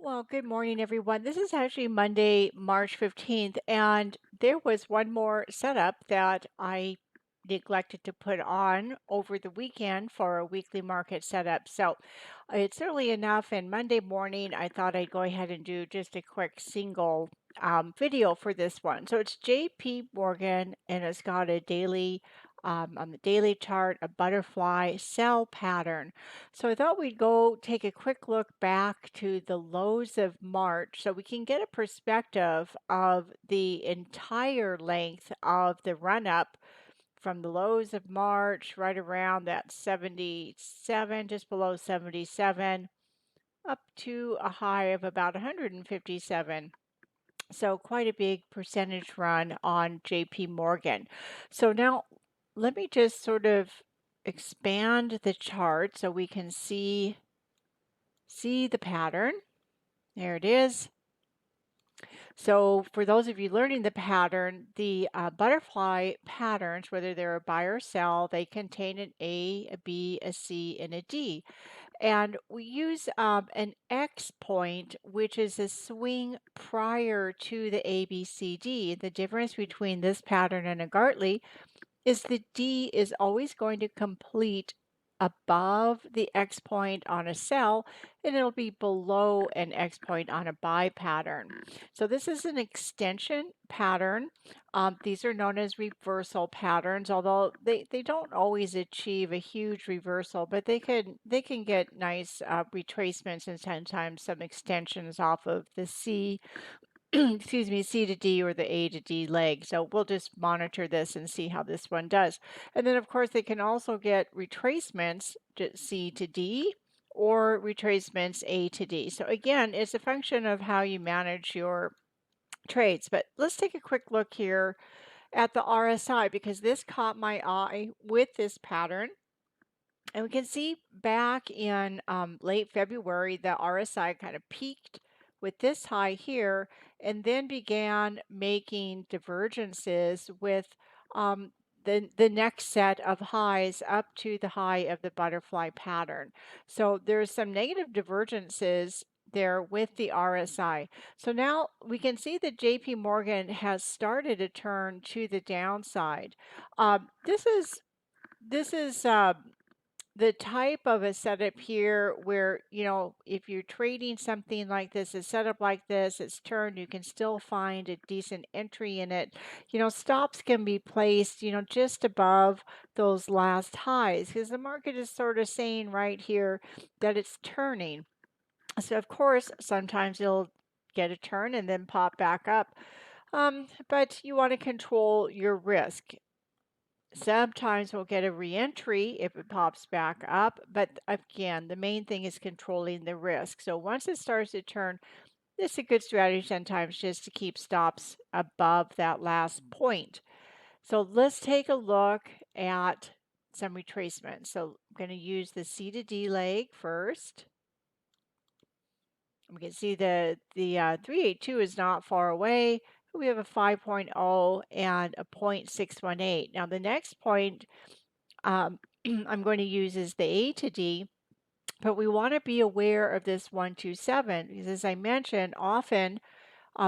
Well, good morning, everyone. This is actually Monday, March 15th, and there was one more setup that I neglected to put on over the weekend for a weekly market setup. So it's early enough, and Monday morning, I thought I'd go ahead and do just a quick single video for this one. So it's JP Morgan, and it's got a daily, on the daily chart, a butterfly sell pattern. So I thought we'd go take a quick look back to the lows of March so we can get a perspective of the entire length of the run up from the lows of March right around that 77, just below 77, up to a high of about 157. So quite a big percentage run on JP Morgan. So now let me just sort of expand the chart so we can see the pattern. There it is. So for those of you learning the pattern, the butterfly patterns, whether they're a buy or sell, they contain an A, a B, a C, and a D. And we use an X point, which is a swing prior to the A, B, C, D. The difference between this pattern and a Gartley is the D is always going to complete above the X point on a sell, and it'll be below an X point on a buy pattern. So this is an extension pattern. These are known as reversal patterns, although they don't always achieve a huge reversal, but they can get nice retracements and sometimes some extensions off of the C excuse me, C to D or the A to D leg. So we'll just monitor this and see how this one does. And then of course they can also get retracements to C to D or retracements A to D. So again, it's a function of how you manage your trades. But let's take a quick look here at the RSI because this caught my eye with this pattern. And we can see back in late February, the RSI kind of peaked with this high here and then began making divergences with um, the next set of highs up to the high of the butterfly pattern. So there's some negative divergences there with the RSI. So now we can see that JP Morgan has started a turn to the downside. This is the type of a setup here where, if you're trading something like this, a setup like this, it's turned, you can still find a decent entry in it. Stops can be placed, just above those last highs because the market is sort of saying right here that it's turning. So, of course, sometimes it'll get a turn and then pop back up. But you want to control your risk. Sometimes we'll get a reentry if it pops back up, but again, the main thing is controlling the risk. So once it starts to turn, it's a good strategy sometimes just to keep stops above that last point. So let's take a look at some retracement. So I'm going to use the C to D leg first. We can see the 382 is not far away. We have a 5.0 and a 0.618. Now the next point um, I'm going to use is the A to D, but we want to be aware of this 127 because, as I mentioned, often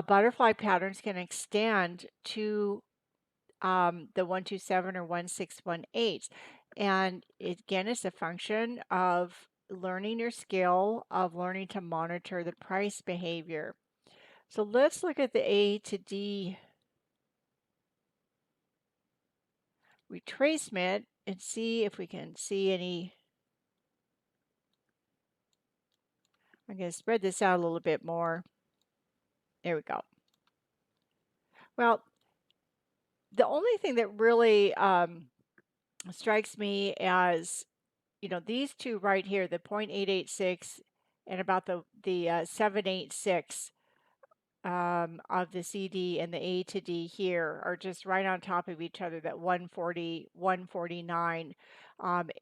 butterfly patterns can extend to the 127 or 1618. And again, it's a function of learning your skill, of learning to monitor the price behavior. So let's look at the A to D retracement and see if we can see any. I'm going to spread this out a little bit more. There we go. Well, the only thing that really strikes me as, these two right here, the 0.886 and about the 786 of the CD and the A to D here are just right on top of each other, that 140, 149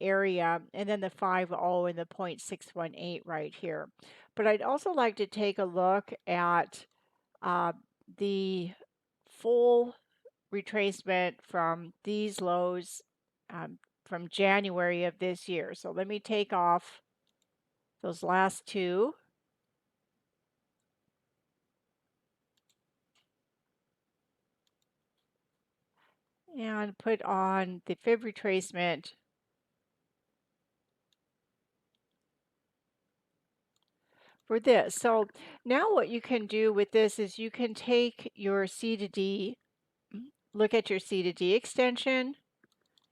area, and then the 50 and the 0.618 right here. But I'd also like to take a look at uh, the full retracement from these lows from January of this year. So let me take off those last two. and put on the fib retracement for this. So now what you can do with this is you can take your C to D, look at your C to D extension.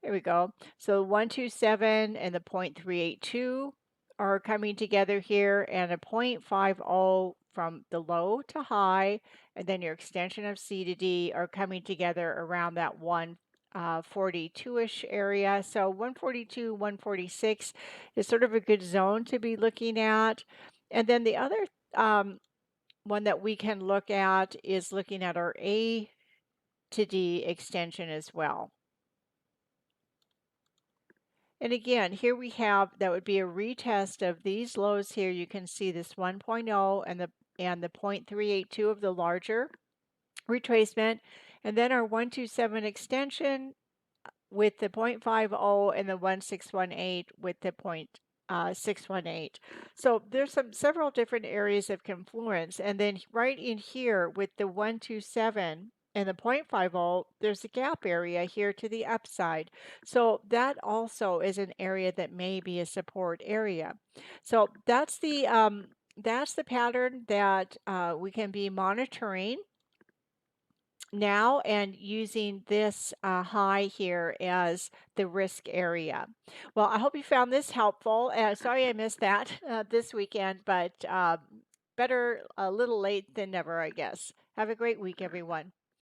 Here we go. So 127 and the 0.382 are coming together here, and a 0.50 from the low to high, and then your extension of C to D are coming together around that 142-ish area. So 142, 146 is sort of a good zone to be looking at. And then the other one that we can look at is looking at our A to D extension as well. And again, here we have, that would be a retest of these lows here. You can see this 1.0 and the 0.382 of the larger retracement, and then our 127 extension with the 0.50 and the 1618 with the 0.618. So there's several different areas of confluence, and then right in here with the 127 and the 0.50, there's a gap area here to the upside. So that also is an area that may be a support area. So that's the pattern that we can be monitoring now, and using this high here as the risk area. Well, I hope you found this helpful. Sorry I missed that this weekend, but better a little late than never, I guess. Have a great week, everyone.